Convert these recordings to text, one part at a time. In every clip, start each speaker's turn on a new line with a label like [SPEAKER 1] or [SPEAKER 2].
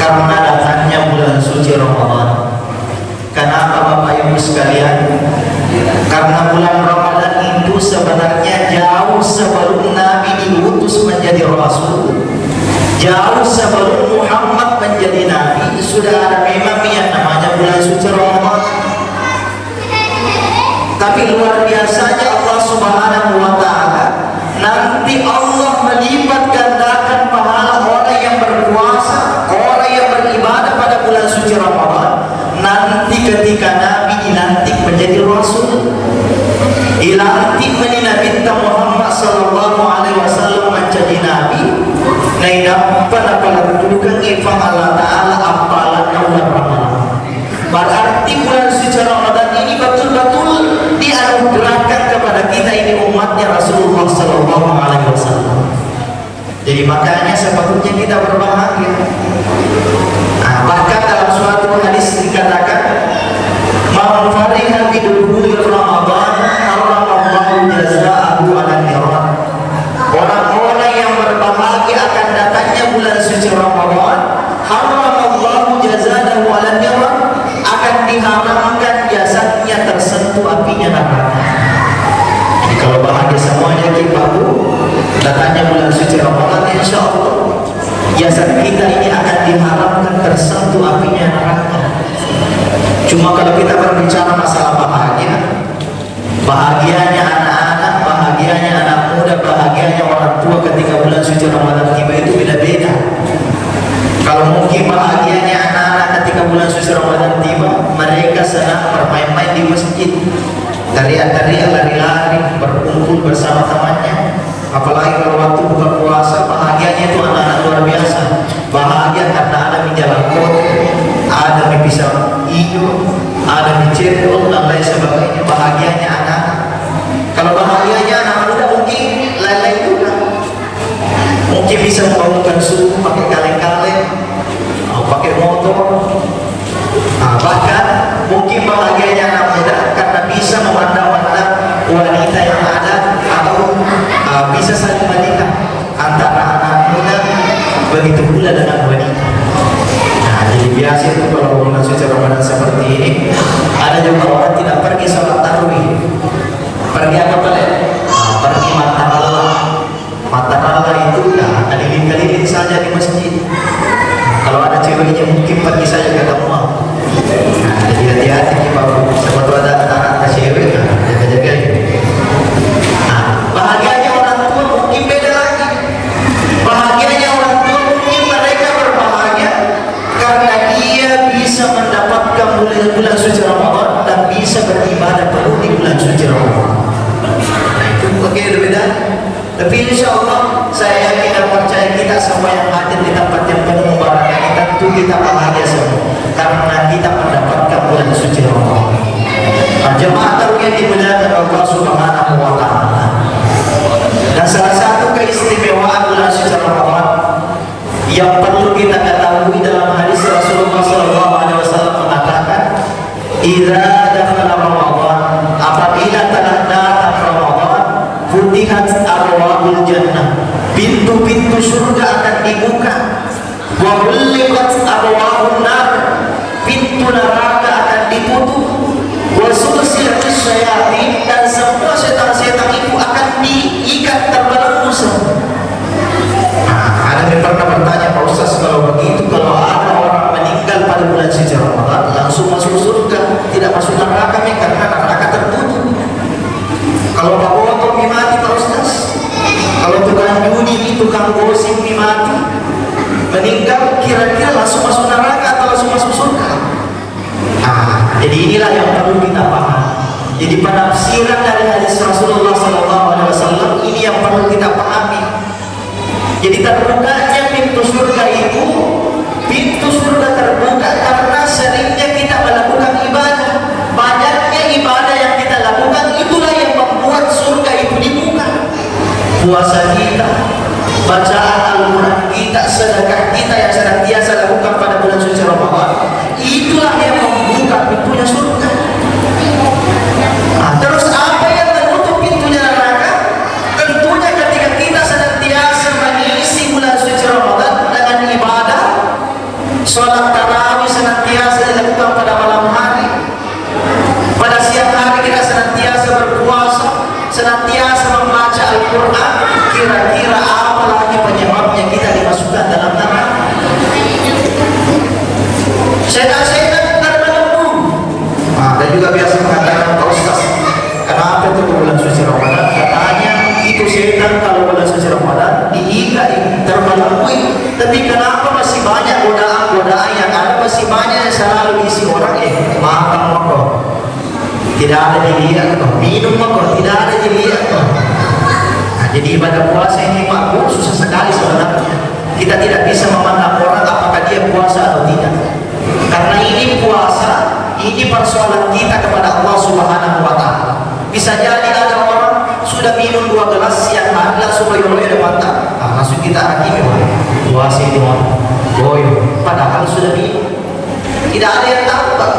[SPEAKER 1] karena datangnya bulan suci Ramadan. Kenapa Bapak Ibu sekalian? Karena bulan Ramadan itu sebenarnya jauh sebelum Nabi diutus menjadi Rasul, jauh sebelum Muhammad menjadi Nabi, sudah ada memang yang namanya bulan suci Ramadan. Tapi luar biasanya Allah Subhanahu wa Ta'ala, nanti Allah melipat gandakan pahala orang yang berpuasa, orang yang beribadah pada bulan suci Ramadan. Nanti ketika Nabi dilantik menjadi Rasul, dilantik menjadi Nabi Muhammad sallallahu alaihi wasallam menjadi Nabi, dapat apalakukan ifam Allah Ta'ala apalan bulan Ramadan. Berarti bulan suci Ramadan ini betul-betul dianugerahkan kepada kita ini umatnya Rasulullah sallallahu alaihi wasallam. Jadi makanya sepatutnya kita berbahagia. Bahkan dalam suatu hadis dikatakan, "Man fariha bidukhuli Ramadan, haramallahu jazaahu 'ala niran." Orang-orang yang berbahagia akan datangnya bulan suci Ramadan, haramallahu jazaahu 'ala niran, akan diharamkan jasadnya tersentuh apinya neraka. Jadi kalau bahagia semuanya kita datangnya bulan suci Ramadan, insya Allah jasad kita ini akan diharapkan tersentuh apinya neraka. Cuma kalau kita berbicara masalah bahagia, bahagianya anak-anak, bahagianya anak muda, bahagianya orang tua ketika bulan suci Ramadan tiba itu beda-beda. Kalau mungkin bahagianya anak-anak ketika bulan suci Ramadan tiba, mereka senang bermain-main di masjid, teriak-teriak, lari-lari, berkumpul bersama temannya. Apalagi kalau waktu buka puasa, bahagianya itu anak-anak luar biasa. Bahagia karena ada mie jalan kota, ada mie pisang hijau, ada mie cendol dan lain sebagainya. Bahagianya anak. Kalau bahagianya anak muda mungkin lain-lain juga. Mungkin bisa membangunkan subuh pakai kaleng-kaleng, pakai motor. Bahkan mungkin bahagianya anak muda karena bisa memandang-mandang wanita yang ada, atau bisa saling menikah antara anak muda, begitu pula dengan wanita. Jadi biasa itu kalau bulan suci Ramadan seperti ini, ada juga orang tidak pergi sholat tarawih. Pergi apa kalian? Pergi mata Allah. Mata Allah itu keliling-keliling saja di masjid. Kalau ada ceweknya mungkin pergi saja ke rumah. Jadi hati-hati kita, sebab ada anak cewek, jaga-jaga. Bahagianya orang tua mungkin beda lagi. Bahagianya orang tua mungkin mereka berbahagia karena dia bisa mendapatkan bulan suci Ramadan dan bisa beribadah penuh di bulan suci Ramadan. Itu berbeda. Tapi insya Allah saya yakin dan percaya kita semua yang hadir di tempat yang penuh mubarak ini tentu kita bahagia semua karena kita mendapatkan bulan suci Ramadan. Jemaah taruh yang dimuliakan Allah Subhanahu wa Ta'ala. Dan salah satu keistimewaan bulan suci Ramadan yang perlu kita ketahui dalam hadis Rasulullah SAW mengatakan, "Idza dakhala Ramadan," apabila telah datang Ramadan, "futihat abwaabul jannah," pintu-pintu surga akan dibuka. "Wa ghulliqat abwaabun nar," pintu neraka akan ditutup. "Wa sulsilatis syayatin," dan semua setan-setan itu akan diikat terbelenggu. Ada yang pernah bertanya, Pak Ustaz, kalau begitu, kalau ada orang meninggal pada bulan suci Ramadan langsung masuk surga, tidak masuk neraka karena neraka tertutup. Kalau Pak Boto mati, Pak Ustaz, kalau tukang judi, tukang gosip mati, meninggal, kira-kira langsung masuk neraka atau langsung masuk surga? Jadi inilah yang perlu kita paham. Jadi penafsiran dari hadis Rasulullah SAW ini yang perlu kita pahami. Jadi terbukanya pintu surga itu, pintu surga terbuka karena seringnya kita melakukan ibadah. Banyaknya ibadah yang kita lakukan, itulah yang membuat surga itu dibuka. Puasa kita, bacaan Al-Quran kita, sedekah kita yang senantiasa lakukan pada bulan suci Ramadan, itulah yang membuka pintunya surga. Terus apa yang menutup pintunya neraka? Tentunya ketika kita senantiasa mengisi bulan suci Ramadan dengan ibadah, Sholat tarawih senantiasa dilakukan pada malam hari. Pada siang hari kita senantiasa berpuasa, senantiasa membaca Al-Quran. Kira-kira apa lagi penyebabnya kita dimasukkan dalam neraka? Setan-setan terbelenggu. Dan juga biasa mengatakan, Pak Ustaz, kenapa itu bulan suci Ramadan? Katanya itu setan kalau bulan suci Ramadan diikat, terbelenggu. Tapi kenapa masih banyak godaan-godaan yang ada, masih banyak yang selalu isi orang? Makan kok tidak ada dilihat, minum kok tidak ada dilihat. Jadi ibadah puasa ini Pak, susah sekali sebenarnya. Kita tidak bisa memandang orang apakah dia puasa atau tidak. Karena ini puasa, ini persoalan kita kepada Allah Subhanahu wa Ta'ala. Bisa jadi ada orang sudah minum 2 gelas siang hari langsung loyo-loyo depan tak. Langsung kita hakimi, puasa ini loyo. Padahal sudah minum. Tidak ada yang tahu Pak.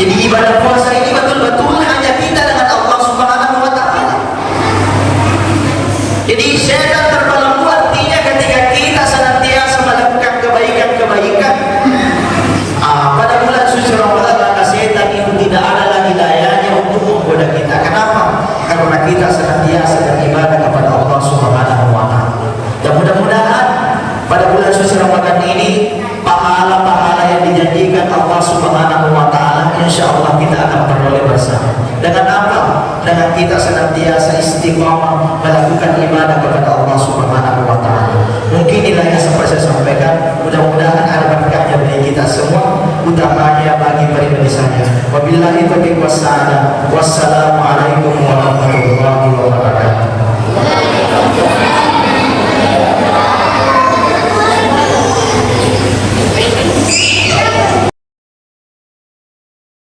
[SPEAKER 1] Jadi ibadah puasa ini betul-betul hanya kita dengan Allah Subhanahu wa Ta'ala. Jadi setan terbelenggu artinya ketika kita senantiasa melakukan kebaikan-kebaikan pada bulan suci Ramadan, maka setan itu tidak ada lagi dayanya untuk menggoda kita. Kenapa? Karena kita senantiasa beribadah kepada Allah Subhanahu wa Ta'ala. Dan mudah-mudahan pada bulan suci Ramadan ini pahala-pahala yang dijanjikan Allah Subhanahu wa Ta'ala insya Allah kita akan peroleh bersama. Dengan apa? Dengan kita senantiasa istiqamah melakukan ibadah kepada Allah Subhanahu wa Ta'ala. Mungkin inilah yang sempat saya sampaikan. Mudah-mudahan ada berkatnya bagi kita semua, utamanya bagi pribadi saya. Wabillahi taufiq wassalam. Wassalamualaikum warahmatullahi wabarakatuh.